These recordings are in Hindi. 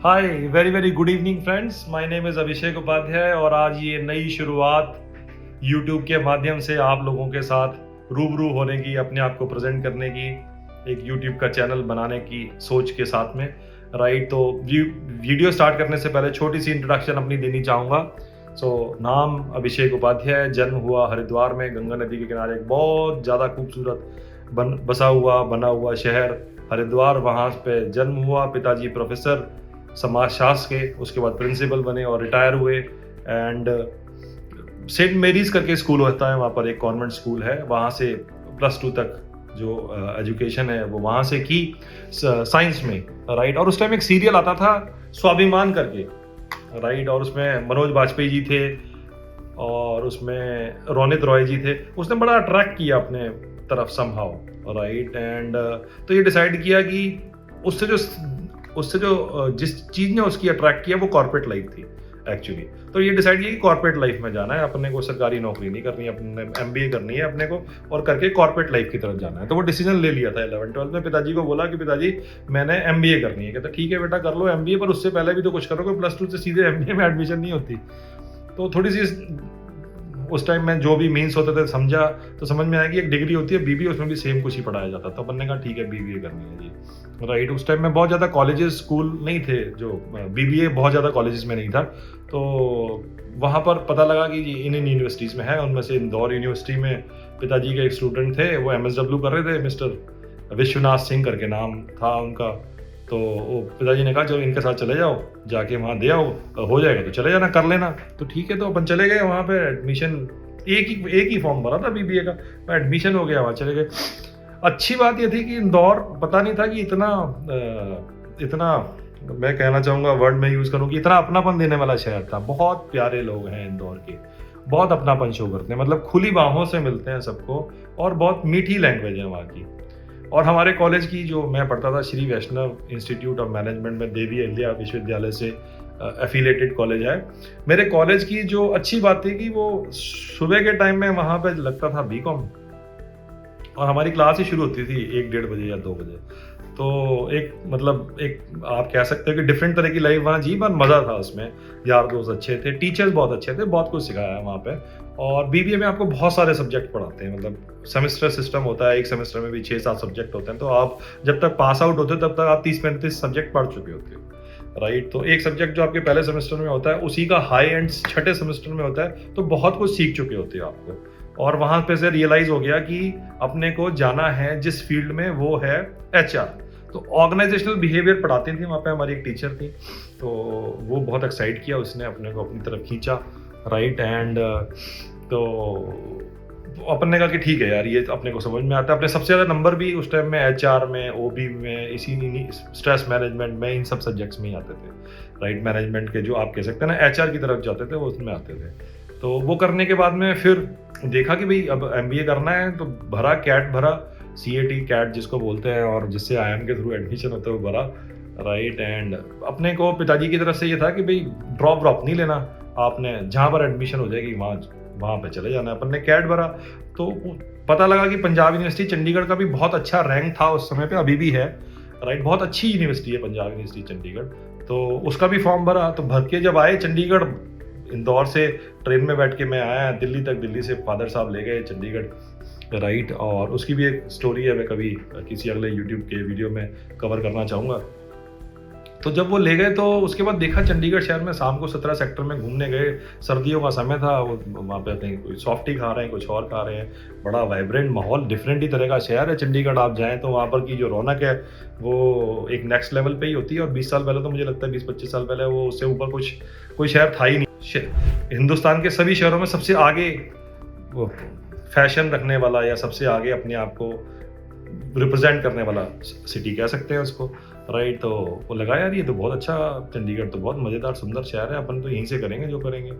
Hi, very very good evening friends. My name is Abhishek Upadhyay और आज ये नई शुरुआत यूट्यूब के माध्यम से आप लोगों के साथ रूबरू होने की, अपने आप को प्रेजेंट करने की, एक यूट्यूब का चैनल बनाने की सोच के साथ में। राइट, तो वीडियो स्टार्ट करने से पहले छोटी सी इंट्रोडक्शन अपनी देनी चाहूँगा। नाम अभिषेक उपाध्याय, जन्म हुआ हरिद्वार में, गंगा नदी के किनारे एक बहुत ज़्यादा खूबसूरत बना हुआ शहर हरिद्वार, वहाँ पे जन्म हुआ। पिताजी प्रोफेसर समाजशास्त्र के, उसके बाद प्रिंसिपल बने और रिटायर हुए। एंड सेंट मेरीज करके स्कूल होता है, वहाँ पर एक कॉन्वेंट स्कूल है, वहाँ से +2 तक जो एजुकेशन है वो वहाँ से की साइंस में। राइट, और उस टाइम एक सीरियल आता था स्वाभिमान करके, राइट, और उसमें मनोज बाजपेयी जी थे और उसमें रोनित रॉय जी थे। उसने बड़ा अट्रैक्ट किया अपने तरफ समहाउ, राइट। एंड तो ये डिसाइड किया कि उससे जो जिस चीज़ ने उसकी अट्रैक्ट किया वो कॉर्पोरेट लाइफ थी एक्चुअली। तो ये डिसाइड किया कि कॉर्पोरेट लाइफ में जाना है, अपने को सरकारी नौकरी नहीं करनी है, अपने MBA करनी है अपने को, और करके कॉर्पोरेट लाइफ की तरफ जाना है। तो वो डिसीजन ले लिया था 11th-12th में। पिताजी को बोला कि पिताजी मैंने MBA करनी है। कहता ठीक है बेटा कर लो MBA, पर उससे पहले भी तो कुछ करो, +2 से सीधे MBA में एडमिशन नहीं होती। तो थोड़ी सी उस टाइम में जो भी मीन्स होते थे समझा, तो समझ में आया कि एक डिग्री होती है BBA, उसमें भी सेम कुछ ही पढ़ाया जाता था। तो अपन ने कहा ठीक है BBA करनी है जी। राइट, उस टाइम में बहुत ज़्यादा कॉलेजेस स्कूल नहीं थे, जो BBA बहुत ज़्यादा कॉलेजेस में नहीं था। तो वहाँ पर पता लगा कि इन यूनिवर्सिटीज़ में है, उनमें से इंदौर यूनिवर्सिटी में पिताजी के एक स्टूडेंट थे, वो MSW कर रहे थे, मिस्टर विश्वनाथ सिंह करके नाम था उनका। तो वो पिताजी ने कहा चलो इनके साथ चले जाओ, जाके वहाँ दे आओ, हो जाएगा तो चले जाना, कर लेना। तो ठीक है, तो अपन चले गए वहाँ पे। एडमिशन एक ही फॉर्म भरा था BBA का, एडमिशन हो गया, वहाँ चले गए। अच्छी बात ये थी कि इंदौर, पता नहीं था कि इतना मैं कहना चाहूँगा, वर्ड में यूज़ करूँ कि इतना अपनापन देने वाला शहर था। बहुत प्यारे लोग हैं इंदौर के, बहुत अपनापन शो करते हैं, मतलब खुली बाहों से मिलते हैं सबको, और बहुत मीठी लैंग्वेज है वहाँ की। और हमारे कॉलेज की, जो मैं पढ़ता था, श्री वैष्णव इंस्टीट्यूट ऑफ मैनेजमेंट में, देवी अहिल्या विश्वविद्यालय से एफिलेटेड कॉलेज है। मेरे कॉलेज की जो अच्छी बात थी कि वो सुबह के टाइम में वहाँ पे लगता था BCom, और हमारी क्लास ही शुरू होती थी 1-1:30 बजे या 2 बजे। तो एक आप कह सकते हो कि डिफरेंट तरह की लाइफ वहाँ जी, पर मज़ा था उसमें। यार दोस्त अच्छे थे, टीचर्स बहुत अच्छे थे, बहुत कुछ सिखाया है वहाँ पे। और BBA में आपको बहुत सारे सब्जेक्ट पढ़ाते हैं, मतलब सेमेस्टर सिस्टम होता है, एक सेमेस्टर में भी 6-7 सब्जेक्ट होते हैं। तो आप जब तक पास आउट होते हो तब तक आप 30-35 सब्जेक्ट पढ़ चुके होते हो, राइट। तो एक सब्जेक्ट जो आपके पहले सेमेस्टर में होता है, उसी का हाई एंड छठे सेमेस्टर में होता है, तो बहुत कुछ सीख चुके होते हो आपको। और वहाँ पे से रियलाइज हो गया कि अपने को जाना है जिस फील्ड में, वो है HR। तो ऑर्गेनाइजेशनल बिहेवियर पढ़ाती थी वहाँ पे हमारी एक टीचर थी, तो वो बहुत एक्साइट किया, उसने अपने को अपनी तरफ खींचा, राइट। एंड तो अपन ने कहा कि ठीक है यार, ये अपने को समझ में आता है। अपने सबसे ज़्यादा नंबर भी उस टाइम में HR में, OB में, इसी स्ट्रेस मैनेजमेंट में, इन सब सब्जेक्ट्स में ही आते थे, राइट। मैनेजमेंट के जो आप कह सकते हैं ना, HR की तरफ जाते थे, वो उसमें आते थे। तो वो करने के बाद में फिर देखा कि भाई अब MBA करना है, तो भरा, कैट भरा, CAT कैट जिसको बोलते हैं, और जिससे IIM के थ्रू एडमिशन होता है वो भरा, राइट। एंड अपने को पिताजी की तरफ से ये था कि भाई ड्रॉप नहीं लेना, आपने जहाँ पर एडमिशन हो जाएगी वहाँ पे चले जाना है। अपन ने कैट भरा, तो पता लगा कि पंजाब यूनिवर्सिटी चंडीगढ़ का भी बहुत अच्छा रैंक था उस समय पे, अभी भी है, राइट। बहुत अच्छी यूनिवर्सिटी है पंजाब यूनिवर्सिटी चंडीगढ़। तो उसका भी फॉर्म भरा, तो भर के जब आए चंडीगढ़, इंदौर से ट्रेन में बैठ के मैं आया दिल्ली तक, दिल्ली से फादर साहब ले गए चंडीगढ़, राइट। और उसकी भी एक स्टोरी है, मैं कभी किसी अगले यूट्यूब के वीडियो में कवर करना चाहूँगा। तो जब वो ले गए, तो उसके बाद देखा चंडीगढ़ शहर में, शाम को 17 सेक्टर में घूमने गए, सर्दियों का समय था, वो वहाँ पे कहीं कोई सॉफ्टी खा रहे हैं, कुछ और खा रहे हैं, बड़ा वाइब्रेंट माहौल, डिफरेंट ही तरह का शहर है चंडीगढ़। आप जाएँ तो वहाँ पर की जो रौनक है वो एक नेक्स्ट लेवल पे ही होती है। और 20 साल पहले, तो मुझे लगता है 20-25 साल पहले, वो उससे ऊपर कोई शहर था ही नहीं। हिंदुस्तान के सभी शहरों में सबसे आगे वो फैशन रखने वाला, या सबसे आगे अपने आप को रिप्रेजेंट करने वाला सिटी कह सकते हैं उसको, राइट। तो वो लगा यार ये तो बहुत अच्छा, चंडीगढ़ तो बहुत मज़ेदार सुंदर शहर है, अपन तो यहीं से करेंगे जो करेंगे,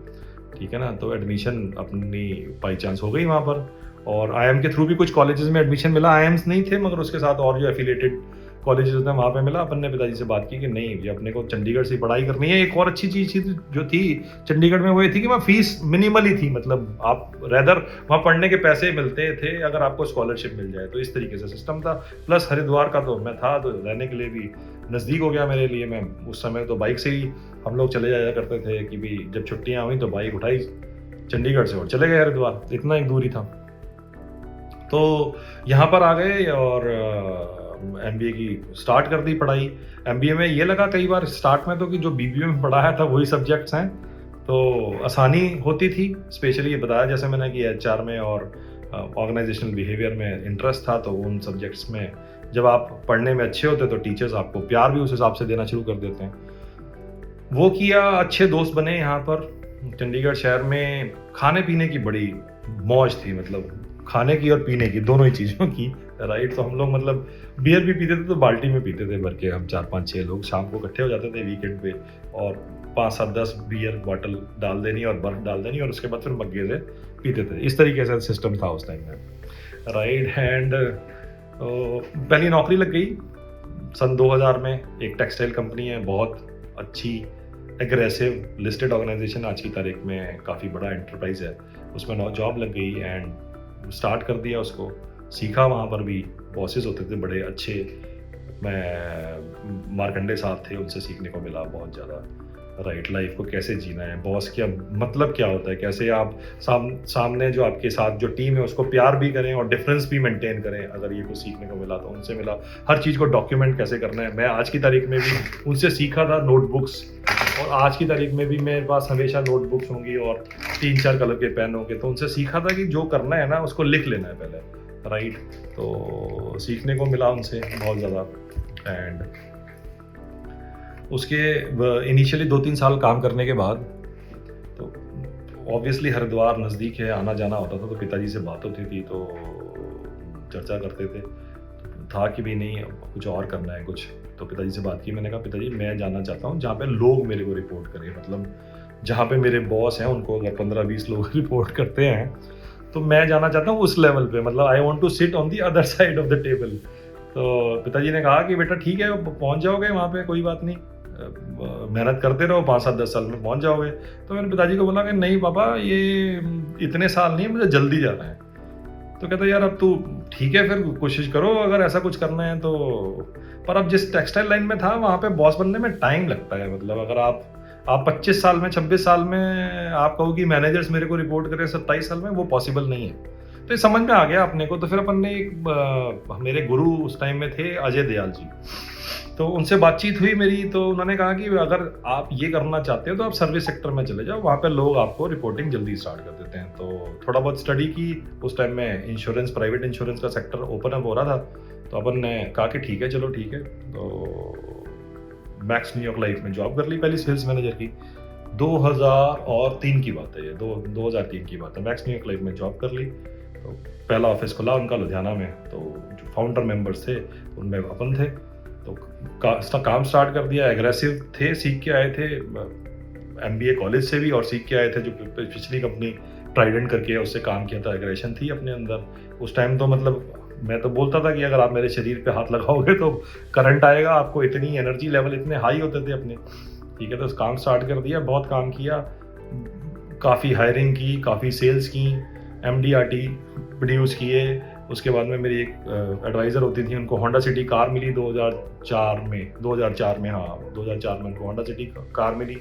ठीक है ना। तो एडमिशन अपनी बाई चांस हो गई वहाँ पर, और IIM के थ्रू भी कुछ कॉलेजेस में एडमिशन मिला। IIMs नहीं थे, मगर उसके साथ और जो एफिलेटेड कॉलेजेस होते हैं वहाँ पे मिला। अपन ने पिताजी से बात की कि नहीं ये अपने को चंडीगढ़ से पढ़ाई करनी है। एक और अच्छी चीज़ जो थी चंडीगढ़ में वो ये थी कि वहाँ फीस मिनिमल ही थी, मतलब आप रेदर वहाँ पढ़ने के पैसे मिलते थे अगर आपको स्कॉलरशिप मिल जाए, तो इस तरीके से सिस्टम था। प्लस हरिद्वार का तो मैं था तो रहने के लिए भी नज़दीक हो गया मेरे लिए। मैं उस समय तो बाइक से ही हम लोग चले जाया करते थे कि भी जब छुट्टियाँ हुई तो बाइक उठाई चंडीगढ़ से और चले गए हरिद्वार, इतना एक दूरी था। तो यहाँ पर आ गए और MBA की स्टार्ट कर दी पढ़ाई। MBA में ये लगा कई बार स्टार्ट में तो कि जो BBA में पढ़ाया था वही सब्जेक्ट्स हैं, तो आसानी होती थी। स्पेशली ये बताया जैसे मैंने कि HR में और ऑर्गेनाइजेशनल बिहेवियर में इंटरेस्ट था, तो उन सब्जेक्ट्स में जब आप पढ़ने में अच्छे होते तो टीचर्स आपको प्यार भी उस हिसाब से देना शुरू कर देते हैं। वो किया, अच्छे दोस्त बने यहाँ पर चंडीगढ़ शहर में। खाने पीने की बड़ी मौज थी, मतलब खाने की और पीने की दोनों ही चीज़ों की, राइट। तो हम लोग मतलब बियर भी पीते थे तो बाल्टी में पीते थे भर के, हम 4-5-6 लोग शाम को इकट्ठे हो जाते थे वीकेंड पे और 5-7-10 बियर बॉटल डाल देनी और बर्फ डाल देनी और उसके बाद फिर मग्गे से पीते थे। इस तरीके से सिस्टम था उस टाइम में, राइट। एंड पहली नौकरी लग गई सन 2000 में। एक टेक्सटाइल कंपनी है, बहुत अच्छी एग्रेसिव लिस्टेड ऑर्गेनाइजेशन, आज की तारीख में काफ़ी बड़ा एंटरप्राइज है। उसमें जॉब लग गई एंड स्टार्ट कर दिया उसको। सीखा वहाँ पर भी, बॉसेस होते थे बड़े अच्छे, मैं मार्कंडे साहब थे, उनसे सीखने को मिला बहुत ज़्यादा, राइट। लाइफ को कैसे जीना है, बॉस क्या मतलब क्या होता है, कैसे आप सामने जो आपके साथ जो टीम है उसको प्यार भी करें और डिफरेंस भी मेंटेन करें। अगर ये कुछ सीखने को मिला तो उनसे मिला। हर चीज़ को डॉक्यूमेंट कैसे करना है, मैं आज की तारीख में भी उनसे सीखा था। नोटबुक्स, और आज की तारीख में भी मेरे पास हमेशा नोटबुक्स होंगी और 3-4 कलर के पेन होंगे, तो उनसे सीखा था कि जो करना है ना उसको लिख लेना है पहले, राइट। तो सीखने को मिला उनसे बहुत ज़्यादा। एंड उसके इनिशियली 2-3 साल काम करने के बाद तो ऑब्वियसली हरिद्वार नज़दीक है, आना जाना होता था, तो पिताजी से बात होती थी तो चर्चा करते थे, था कि भी नहीं कुछ और करना है कुछ। तो पिताजी से बात की, मैंने कहा पिताजी मैं जाना चाहता हूँ जहाँ पे लोग मेरे को रिपोर्ट करें, मतलब जहाँ पे मेरे बॉस हैं उनको अगर 15-20 लोग रिपोर्ट करते हैं तो मैं जाना चाहता हूँ उस लेवल पे, मतलब I want to sit on the other side of the table. तो पिताजी ने कहा कि बेटा ठीक है पहुँच जाओगे वहाँ पे, कोई बात नहीं, मेहनत करते रहो, 5-7-10 साल में पहुँच जाओगे। तो मैंने पिताजी को बोला कि नहीं पापा ये इतने साल नहीं, मुझे जल्दी जाना है। तो कहता यार अब तू ठीक है फिर कोशिश करो अगर ऐसा कुछ करना है तो। पर अब जिस टेक्सटाइल लाइन में था वहाँ पे बॉस बनने में टाइम लगता है, मतलब अगर आप 25 साल में 26 साल में आप कहो कि मैनेजर्स मेरे को रिपोर्ट करें 27 साल में, वो पॉसिबल नहीं है। तो ये समझ में आ गया अपने को। तो फिर अपन ने मेरे गुरु उस टाइम में थे अजय दयाल जी, तो उनसे बातचीत हुई मेरी, तो उन्होंने कहा कि अगर आप ये करना चाहते हो तो आप सर्विस सेक्टर में चले जाओ, वहाँ पे लोग आपको रिपोर्टिंग जल्दी स्टार्ट कर देते हैं। तो थोड़ा बहुत स्टडी की उस टाइम में, इंश्योरेंस, प्राइवेट इंश्योरेंस का सेक्टर ओपन अप हो रहा था, तो अपन ने कहा कि ठीक है चलो ठीक है। तो मैक्स न्यूयॉर्क लाइफ में जॉब कर ली पहली सेल्स मैनेजर की। 2003 की बात है ये, 2003 की बात है। मैक्स न्यूयॉर्क लाइफ में जॉब कर ली, तो पहला ऑफिस खुला उनका लुधियाना में, तो जो फाउंडर मेंबर्स थे उनमें अपन थे। तो काम स्टार्ट कर दिया। एग्रेसिव थे, सीख के आए थे MBA कॉलेज से भी और सीख के आए थे जो पिछली कंपनी ट्राइडेंट करके उससे काम किया था। एग्रेशन थी अपने अंदर उस टाइम। तो मतलब मैं तो बोलता था कि अगर आप मेरे शरीर पे हाथ लगाओगे तो करंट आएगा आपको, इतनी एनर्जी लेवल इतने हाई होते थे अपने, ठीक है। तो काम स्टार्ट कर दिया, बहुत काम किया, काफ़ी हायरिंग की, काफ़ी सेल्स की, MDRT प्रोड्यूस किए। उसके बाद में मेरी एक एडवाइज़र होती थी, उनको होंडा सिटी कार मिली 2004 में 2004 में उनको होंडा सिटी कार मिली।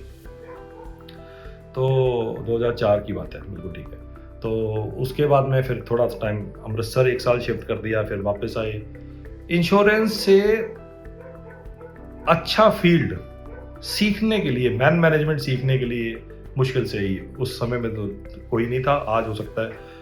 तो 2004 की बात है, बिल्कुल ठीक है। तो उसके बाद में फिर थोड़ा टाइम अमृतसर 1 साल शिफ्ट कर दिया, फिर वापस आए। इंश्योरेंस से अच्छा फील्ड सीखने के लिए, मैनेजमेंट सीखने के लिए मुश्किल से ही उस समय में तो कोई नहीं था। आज हो सकता है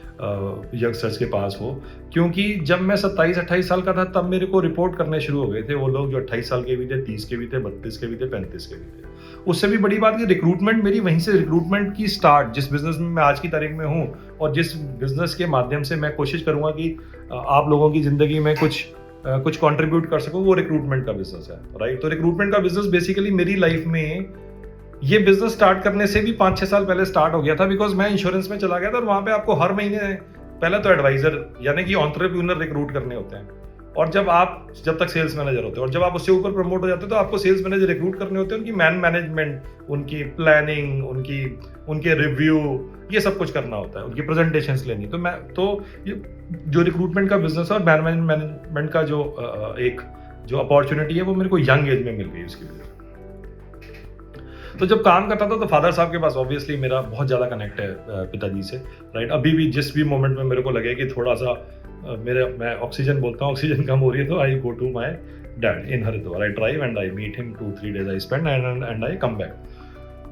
यंगस्टर्स के पास हो, क्योंकि जब मैं 27-28 साल का था तब मेरे को रिपोर्ट करने शुरू हो गए थे वो लोग जो 28 साल के भी थे, 30 के भी थे, 32 के भी थे, 35 के भी थे। उससे भी बड़ी बात कि रिक्रूटमेंट मेरी वहीं से, रिक्रूटमेंट की स्टार्ट, जिस बिजनेस में मैं आज की तारीख में हूँ और जिस बिजनेस के माध्यम से मैं कोशिश करूँगा कि आप लोगों की ज़िंदगी में कुछ कंट्रीब्यूट कर सकूँ, वो रिक्रूटमेंट का बिजनेस है, राइट। तो रिक्रूटमेंट का बिजनेस बेसिकली मेरी लाइफ में ये बिजनेस स्टार्ट करने से भी 5-6 साल पहले स्टार्ट हो गया था, बिकॉज मैं इंश्योरेंस में चला गया था और वहाँ पे आपको हर महीने पहले तो एडवाइजर यानी कि एंटरप्रेन्योर रिक्रूट करने होते हैं, और जब तक सेल्स मैनेजर होते हो और जब आप उससे ऊपर प्रमोट हो जाते हो तो आपको सेल्स मैनेजर रिक्रूट करने होते हैं, उनकी मैनेजमेंट, उनकी प्लानिंग, उनके रिव्यू, ये सब कुछ करना होता है, उनकी प्रेजेंटेशंस लेनी। तो ये जो रिक्रूटमेंट का बिजनेस है और मैनेजमेंट का जो अपॉर्चुनिटी है वो मेरे को यंग एज में मिल गई उसकी वजह से। तो जब काम करता था तो फादर साहब के पास ऑब्वियसली मेरा बहुत ज़्यादा कनेक्ट है पिताजी से, राइट। अभी भी जिस भी मोमेंट में मेरे को लगे कि थोड़ा सा मैं ऑक्सीजन बोलता हूँ, ऑक्सीजन कम हो रही है, तो I go to my dad in Haridwar, I drive and I meet him 2-3 days I spend and I come back.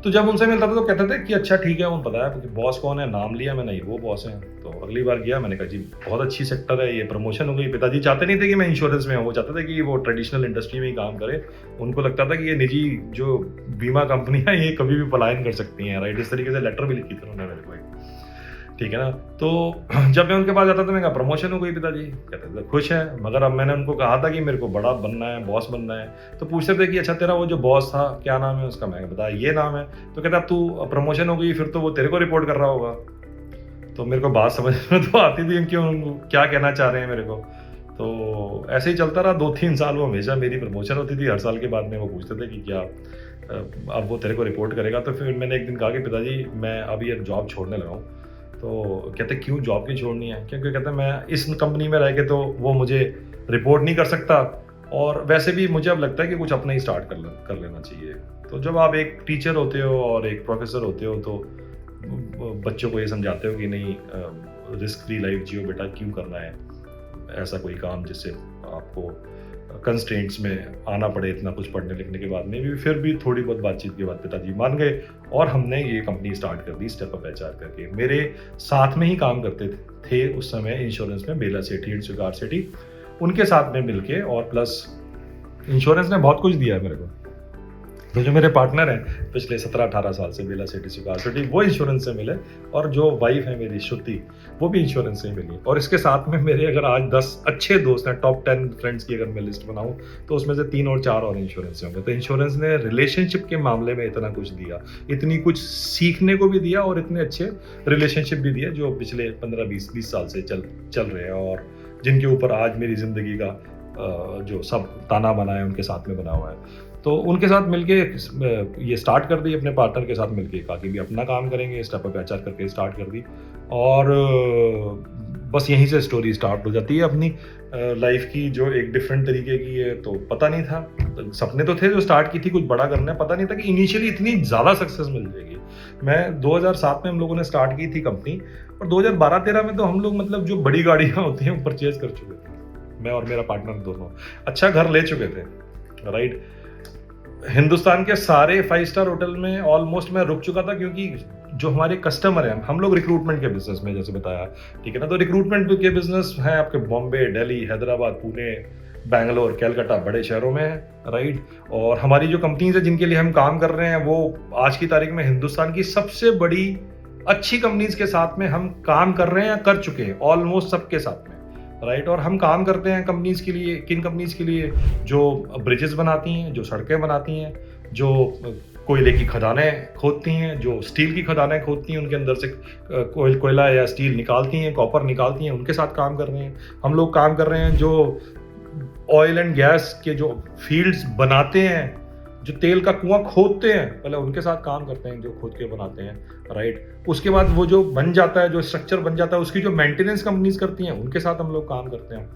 तो जब उनसे मिलता था तो कहते थे कि अच्छा ठीक है, उन्हें पता है कि बॉस कौन है, नाम लिया मैंने, वो बॉस है। तो अगली बार गया, मैंने कहा जी बहुत अच्छी सेक्टर है, ये प्रमोशन हो गई। पिताजी चाहते नहीं थे कि मैं इंश्योरेंस में हूँ, वो चाहते थे कि वो ट्रेडिशनल इंडस्ट्री में ही काम करे। उनको लगता था कि ये निजी जो बीमा कंपनियां ये कभी भी पलायन कर सकती हैं, राइट। इस तरीके से लेटर भी लिखी थी उन्होंने मेरे को, ठीक है ना। तो जब मैं उनके पास जाता था, मैं कहा प्रमोशन हो गई पिताजी, कहते थे खुश है। मगर अब मैंने उनको कहा था कि मेरे को बड़ा बनना है, बॉस बनना है। तो पूछते थे कि अच्छा तेरा वो जो बॉस था क्या नाम है उसका, मैं बताया ये नाम है। तो कहता अब तू प्रमोशन हो गई फिर तो वो तेरे को रिपोर्ट कर रहा होगा। तो मेरे को बात समझ में तो आती थी कि क्या कहना चाह रहे हैं मेरे को। तो ऐसे ही चलता रहा 2-3 साल, वो हमेशा मेरी प्रमोशन होती थी। हर साल के बाद में वो पूछते थे कि क्या अब वो तेरे को रिपोर्ट करेगा। तो फिर मैंने एक दिन कहा कि पिताजी मैं अभी अब जॉब छोड़ने लगा हूँ। तो कहते क्यों जॉब क्यों छोड़नी है, क्योंकि कहते मैं इस कंपनी में रह के तो वो मुझे रिपोर्ट नहीं कर सकता, और वैसे भी मुझे अब लगता है कि कुछ अपना ही स्टार्ट कर लेना चाहिए। तो जब आप एक टीचर होते हो और एक प्रोफेसर होते हो तो बच्चों को ये समझाते हो कि नहीं रिस्क फ्री लाइफ जियो बेटा, क्यों करना है ऐसा कोई काम जिससे आपको कंस्ट्रेंट्स में आना पड़े इतना कुछ पढ़ने लिखने के बाद में भी। फिर भी थोड़ी बहुत बातचीत के बाद पिताजी मान गए और हमने ये कंपनी स्टार्ट कर दी स्टेप अप एचआर करके। मेरे साथ में ही काम करते थे उस समय इंश्योरेंस में बेला सेठी एंड स्वीकार सेठी, उनके साथ में मिलके, और प्लस इंश्योरेंस ने बहुत कुछ दिया है मेरे को। तो जो मेरे पार्टनर हैं पिछले 17-18 साल से बेला सेठी स्वीकार सेठी, वो इंश्योरेंस से मिले, और जो वाइफ है मेरी श्रुति वो भी इंश्योरेंस से मिली। और इसके साथ में मेरे अगर आज 10 अच्छे दोस्त हैं, टॉप 10 फ्रेंड्स की अगर मैं लिस्ट बनाऊं तो उसमें से 3 और 4 और इंश्योरेंस से होंगे। तो इंश्योरेंस ने रिलेशनशिप के मामले में इतना कुछ दिया, इतनी कुछ सीखने को भी दिया, और इतने अच्छे रिलेशनशिप भी दिए जो पिछले 15-20 साल से चल रहे हैं, और जिनके ऊपर आज मेरी जिंदगी का जो सब ताना बना है उनके साथ में बना हुआ है। तो उनके साथ मिलके ये स्टार्ट कर दी, अपने पार्टनर के साथ मिलके कहा कि भी अपना काम करेंगे, स्टेप अप एचआर करके स्टार्ट कर दी। और बस यहीं से स्टोरी स्टार्ट हो जाती है अपनी लाइफ की, जो एक डिफरेंट तरीके की है। तो पता नहीं था, सपने तो थे जो स्टार्ट की थी कुछ बड़ा करना है, पता नहीं था कि इनिशियली इतनी ज़्यादा सक्सेस मिल जाएगी। मैं 2007 में हम लोगों ने स्टार्ट की थी कंपनी, और 2012-13 में तो हम लोग मतलब जो बड़ी गाड़ियाँ होती हैं वो परचेज कर चुके थे, मैं और मेरा पार्टनर दोनों। अच्छा घर ले चुके थे, राइट। हिंदुस्तान के सारे 5 स्टार होटल में ऑलमोस्ट मैं रुक चुका था, क्योंकि जो हमारे कस्टमर हैं, हम लोग रिक्रूटमेंट के बिजनेस में, जैसे बताया, ठीक है ना। तो रिक्रूटमेंट के बिजनेस है आपके बॉम्बे, दिल्ली, हैदराबाद, पुणे, बैंगलोर, कैलकाटा, बड़े शहरों में है, राइट। और हमारी जो कंपनीज है जिनके लिए हम काम कर रहे हैं वो आज की तारीख में हिंदुस्तान की सबसे बड़ी अच्छी कंपनीज के साथ में हम काम कर रहे हैं या कर चुके हैं, ऑलमोस्ट सबके साथ में, राइट। और हम काम करते हैं कंपनीज के लिए, किन कंपनीज के लिए, जो ब्रिजेस बनाती हैं, जो सड़कें बनाती हैं, जो कोयले की खदानें खोदती हैं, जो स्टील की खदानें खोदती हैं, उनके अंदर से कोयला या स्टील निकालती हैं, कॉपर निकालती हैं, उनके साथ काम कर रहे हैं। हम लोग काम कर रहे हैं जो ऑयल एंड गैस के जो फील्ड्स बनाते हैं, जो तेल का कुआं खोदते हैं, पहले उनके साथ काम करते हैं, जो खोद के बनाते हैं, राइट। उसके बाद वो जो बन जाता है, जो स्ट्रक्चर बन जाता है, उसकी जो मेंटेनेंस कंपनीज करती हैं उनके साथ हम लोग काम करते हैं,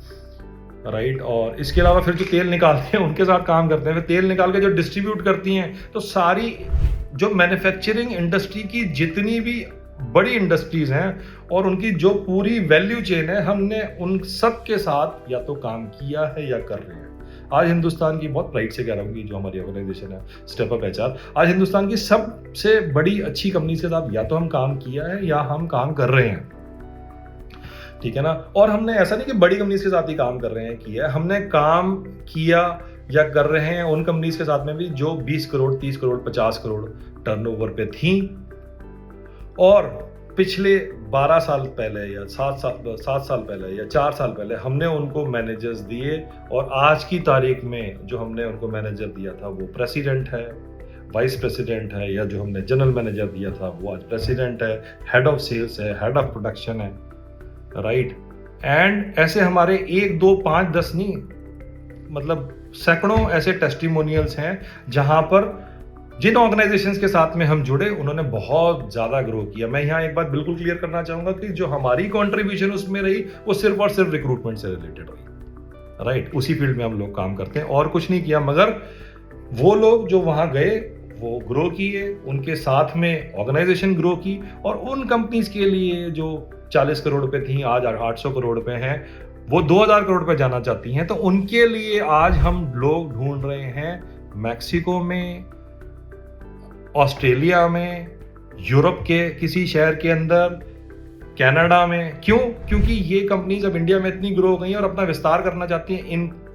राइट। और इसके अलावा फिर जो तेल निकालते हैं उनके साथ काम करते हैं, फिर तेल निकाल के जो डिस्ट्रीब्यूट करती हैं। तो सारी जो मैन्युफैक्चरिंग इंडस्ट्री की जितनी भी बड़ी इंडस्ट्रीज हैं और उनकी जो पूरी वैल्यू चेन है, हमने उन सब के साथ या तो काम किया है या कर रहे हैं। आज हिंदुस्तान की, बहुत प्राइड से कह रहा हूँ कि जो हमारी ऑर्गेनाइजेशन है स्टेप अप एचआर, आज हिंदुस्तान की सबसे बड़ी अच्छी कंपनीज के साथ या तो हम काम किया है या हम काम कर रहे हैं, ठीक है ना। और हमने ऐसा नहीं कि बड़ी कंपनीज के साथ ही काम कर रहे हैं, किया है, हमने काम किया या कर रहे हैं उन कंपनीज के साथ में भी जो 20 करोड़, 30 करोड़, 50 करोड़ टर्नओवर पे थी। और पिछले 12 साल पहले या 7 साल पहले या 4 साल पहले हमने उनको मैनेजर्स दिए, और आज की तारीख में जो हमने उनको मैनेजर दिया था वो प्रेसिडेंट है, वाइस प्रेसिडेंट है, या जो हमने जनरल मैनेजर दिया था वो आज प्रेसिडेंट है, हेड ऑफ सेल्स है, हेड ऑफ प्रोडक्शन है, राइट। एंड ऐसे हमारे 1 2 5 10 नहीं, मतलब सैकड़ों ऐसे टेस्टिमोनियल्स हैं जहां पर जिन ऑर्गेनाइजेशंस के साथ में हम जुड़े उन्होंने बहुत ज़्यादा ग्रो किया। मैं यहाँ एक बात बिल्कुल क्लियर करना चाहूँगा कि जो हमारी कंट्रीब्यूशन उसमें रही वो सिर्फ और सिर्फ रिक्रूटमेंट से रिलेटेड रही, राइट। उसी फील्ड में हम लोग काम करते हैं और कुछ नहीं किया, मगर वो लोग जो वहाँ गए वो ग्रो किए, उनके साथ में ऑर्गेनाइजेशन ग्रो की, और उन कंपनीज के लिए जो 40 करोड़ रुपए थी आज 800 करोड़ रुपए हैं, वो 2000 करोड़ रुपए जाना चाहती हैं, तो उनके लिए आज हम लोग ढूंढ रहे हैं मैक्सिको में, ऑस्ट्रेलिया में, यूरोप के किसी शहर के अंदर, कनाडा में। क्यों? क्योंकि ये कंपनीज अब इंडिया में इतनी ग्रो हो गई हैं और अपना विस्तार करना चाहती हैं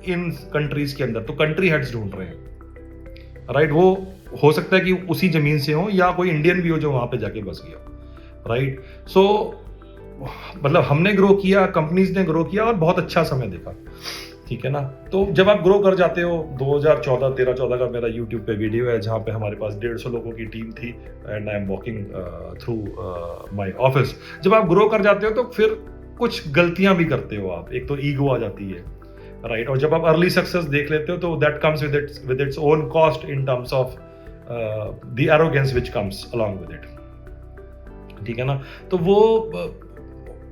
इन कंट्रीज के अंदर, तो कंट्री हेड्स ढूंढ रहे हैं, राइट। वो हो सकता है कि उसी जमीन से हो या कोई इंडियन भी हो जो वहां पे जाके बस गया, राइट। सो मतलब हमने ग्रो किया, कंपनीज ने ग्रो किया और बहुत अच्छा समय देखा, ठीक है ना। तो जब आप ग्रो कर जाते हो, 2013-14 का मेरा यूट्यूब पे वीडियो है जहाँ पे हमारे पास 150 लोगों की टीम थी and I am walking through my office. जब आप ग्रो कर जाते हो तो फिर कुछ गलतियां भी करते हो आप, एक तो ईगो आ जाती है, राइट। और जब आप अर्ली सक्सेस देख लेते हो तो that comes with its own cost in terms of the arrogance which comes along with it, ठीक है ना। तो वो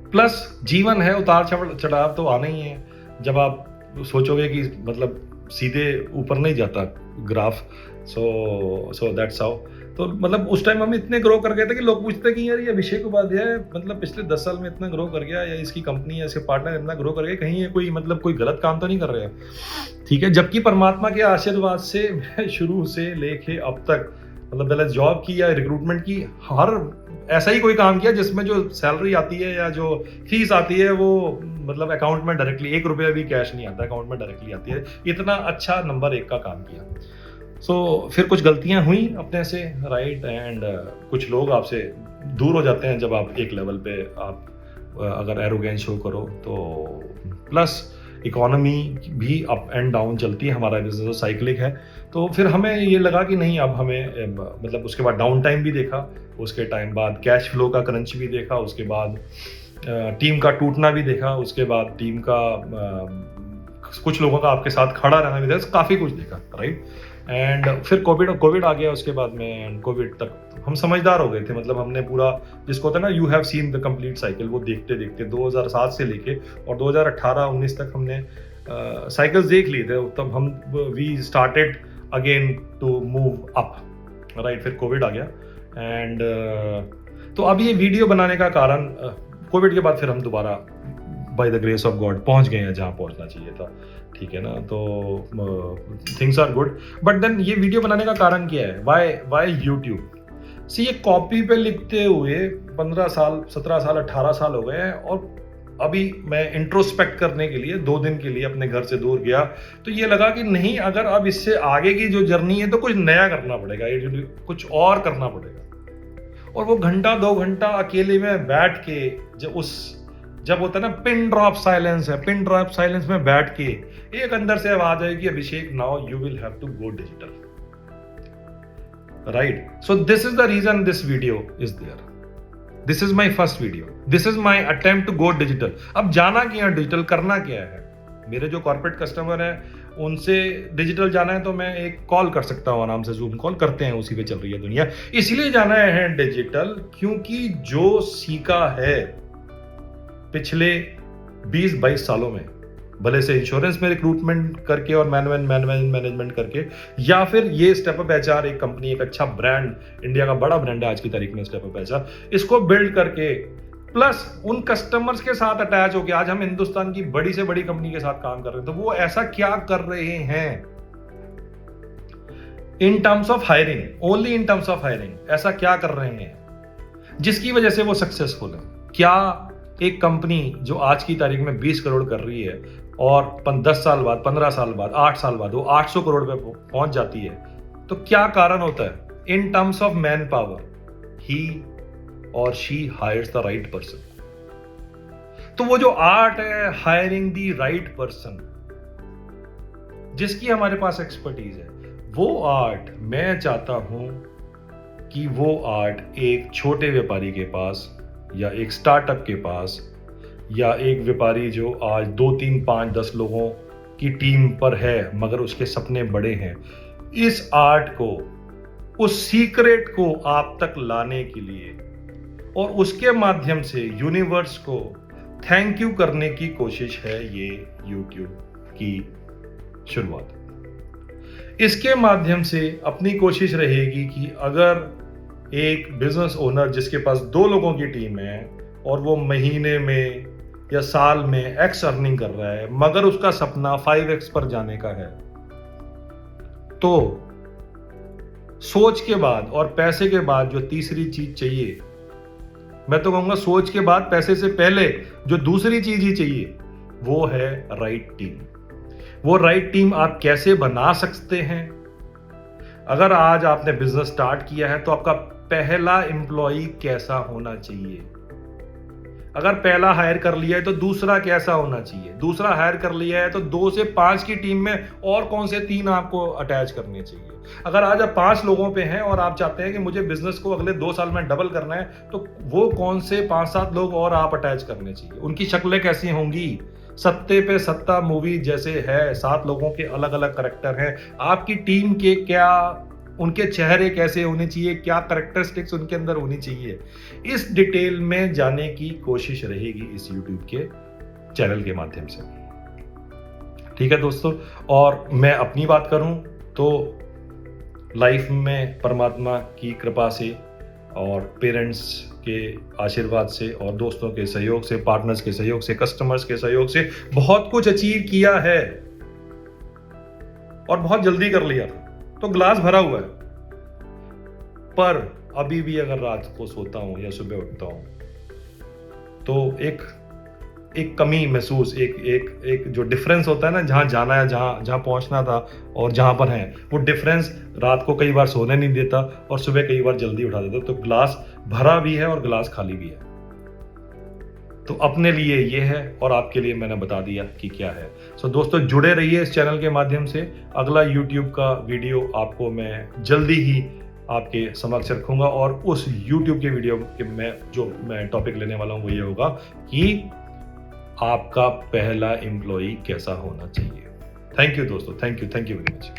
प्लस जीवन है, उतार चढ़ाव तो आना ही है। जब आप सोचोगे कि मतलब सीधे ऊपर नहीं जाता ग्राफ, सो दैट्स हाउ। तो मतलब उस टाइम हम इतने ग्रो कर गए थे कि लोग पूछते कि यार ये अभिषेक उपाध्याय मतलब पिछले 10 साल में इतना ग्रो कर गया, या इसकी कंपनी या इसके पार्टनर इतना ग्रो कर गए, कहीं ये कोई मतलब कोई गलत काम तो नहीं कर रहे हैं, ठीक है। जबकि परमात्मा के आशीर्वाद से मैं शुरू से लेके अब तक मतलब पहले जॉब की या रिक्रूटमेंट की, हर ऐसा ही कोई काम किया जिसमें जो सैलरी आती है या जो फीस आती है वो मतलब अकाउंट में डायरेक्टली 1 रुपया भी कैश नहीं आता, अकाउंट में डायरेक्टली आती है। इतना अच्छा नंबर 1 का काम किया। सो फिर कुछ गलतियां हुई अपने से, राइट। एंड कुछ लोग आपसे दूर हो जाते हैं जब आप एक लेवल पे आप अगर एरोगेंस शो करो तो। प्लस इकोनॉमी भी अप एंड डाउन चलती है, हमारा बिजनेस साइक्लिक है। तो फिर हमें ये लगा कि नहीं, अब हमें मतलब उसके बाद डाउन टाइम भी देखा, उसके टाइम बाद कैश फ्लो का क्रंच भी देखा, उसके बाद टीम का टूटना भी देखा, उसके बाद टीम का कुछ लोगों का आपके साथ खड़ा रहना भी देखा, काफ़ी कुछ देखा, राइट। एंड फिर कोविड आ गया उसके बाद में, एंड कोविड तक हम समझदार हो गए थे। मतलब हमने पूरा, जिसको होता है ना, you have seen the complete cycle, वो देखते देखते 2007 से लेके और 2018-19 तक हमने साइकिल्स देख लिए थे। तब हम we started again to move up, right. फिर कोविड आ गया एंड तो अब ये वीडियो बनाने का कारण, कोविड के बाद फिर हम दोबारा by the grace of God पहुंच गए हैं जहां पहुंचना चाहिए था, ठीक है ना। तो things are good, but then ये वीडियो बनाने का कारण क्या है, वाई यूट्यूब। सी ये कॉपी पे लिखते हुए 15 साल 17 साल 18 साल हो गए हैं, और अभी मैं इंट्रोस्पेक्ट करने के लिए 2 दिन के लिए अपने घर से दूर गया, तो ये लगा कि नहीं, अगर अब इससे आगे की जो जर्नी है तो कुछ नया करना पड़ेगा, कुछ और करना पड़ेगा। और वो घंटा 2 घंटा अकेले में बैठ के जब होता है ना पिन ड्रॉप साइलेंस है, पिन ड्रॉप साइलेंस में बैठ के एक अंदर से आवाज आएगी, Abhishek now you will have to go digital, right. So this is the reason this video is there. This is my first video, this is my attempt to go digital. अब जाना क्या है डिजिटल, करना क्या है। मेरे जो कॉर्पोरेट कस्टमर हैं उनसे डिजिटल जाना है तो मैं एक कॉल कर सकता हूँ, आराम से जूम कॉल करते हैं, उसी पे चल रही है दुनिया। इसलिए जाना है डिजिटल क्योंकि जो सीखा है पिछले 20-22 सालों में, भले से इंश्योरेंस में रिक्रूटमेंट करके और मैनेजमेंट करके, या फिर ये स्टेप अप एचआर एक कंपनी, एक अच्छा ब्रांड, इंडिया का बड़ा ब्रांड है आज की तारीख में स्टेप अप एचआर, इसको बिल्ड करके, प्लस उन कस्टमर्स के साथ अटैच होके आज हम हिंदुस्तान की बड़ी से बड़ी कंपनी के साथ काम कर रहे हैं। तो वो ऐसा क्या कर रहे हैं इन terms of hiring, only in terms of hiring, ऐसा क्या कर रहे हैं जिसकी वजह से वो सक्सेसफुल है। क्या एक कंपनी जो आज की तारीख में 20 करोड़ कर रही है और 10 साल बाद, 15 साल बाद, 8 साल बाद वो 800 करोड़ पे पहुंच जाती है, तो क्या कारण होता है? In terms of man power, he और she hires the right person. तो वो जो आर्ट है हायरिंग द राइट पर्सन, जिसकी हमारे पास एक्सपर्टीज है, वो आर्ट मैं चाहता हूं कि वो आर्ट एक छोटे व्यापारी के पास या एक स्टार्टअप के पास या एक व्यापारी जो आज 2, 3, 5, 10 लोगों की टीम पर है मगर उसके सपने बड़े हैं, इस आर्ट को, उस सीक्रेट को आप तक लाने के लिए और उसके माध्यम से यूनिवर्स को थैंक यू करने की कोशिश है ये यूट्यूब की शुरुआत। इसके माध्यम से अपनी कोशिश रहेगी कि अगर एक बिजनेस ओनर जिसके पास 2 लोगों की टीम है और वो महीने में या साल में एक्स अर्निंग कर रहा है मगर उसका सपना 5x पर जाने का है, तो सोच के बाद और पैसे के बाद जो तीसरी चीज चाहिए, मैं तो कहूंगा सोच के बाद पैसे से पहले जो दूसरी चीज ही चाहिए वो है राइट टीम। वो राइट टीम आप कैसे बना सकते हैं? अगर आज आपने बिजनेस स्टार्ट किया है तो आपका पहला एम्प्लॉय कैसा होना चाहिए? अगर पहला हायर कर लिया है तो दूसरा कैसा होना चाहिए? दूसरा हायर कर लिया है तो 2 से 5 की टीम में और कौन से 3 आपको अटैच करने चाहिए? अगर आज आप 5 लोगों पे हैं और आप चाहते हैं कि मुझे बिजनेस को अगले 2 साल में डबल करना है, तो वो कौन से 5-7 लोग और आप अटैच करने चाहिए? उनकी शक्लें कैसी होंगी? सत्ते पे सत्ता मूवी जैसे है, 7 लोगों के अलग अलग करैक्टर हैं। आपकी टीम के क्या, उनके चेहरे कैसे होने चाहिए, क्या करैक्टरिस्टिक्स उनके अंदर होनी चाहिए, इस डिटेल में जाने की कोशिश रहेगी इस यूट्यूब के चैनल के माध्यम से। ठीक है दोस्तों, और मैं अपनी बात करूं तो लाइफ में परमात्मा की कृपा से और पेरेंट्स के आशीर्वाद से और दोस्तों के सहयोग से, पार्टनर्स के सहयोग से, कस्टमर्स के सहयोग से बहुत कुछ अचीव किया है और बहुत जल्दी कर लिया था, तो ग्लास भरा हुआ है। पर अभी भी अगर रात को सोता हूं या सुबह उठता हूं तो एक कमी महसूस, एक जो डिफरेंस होता है ना, जहां जाना है, जहां पहुंचना था और जहां पर है, वो डिफरेंस रात को कई बार सोने नहीं देता और सुबह कई बार जल्दी उठा देता। तो ग्लास भरा भी है और ग्लास खाली भी है। तो अपने लिए ये है और आपके लिए मैंने बता दिया कि क्या है। सो दोस्तों, जुड़े रहिए इस चैनल के माध्यम से। अगला यूट्यूब का वीडियो आपको मैं जल्दी ही आपके समक्ष रखूंगा और उस यूट्यूब के वीडियो के मैं टॉपिक लेने वाला हूं वो ये होगा कि आपका पहला एम्प्लॉय कैसा होना चाहिए। थैंक यू दोस्तों, थैंक यू वेरी मच।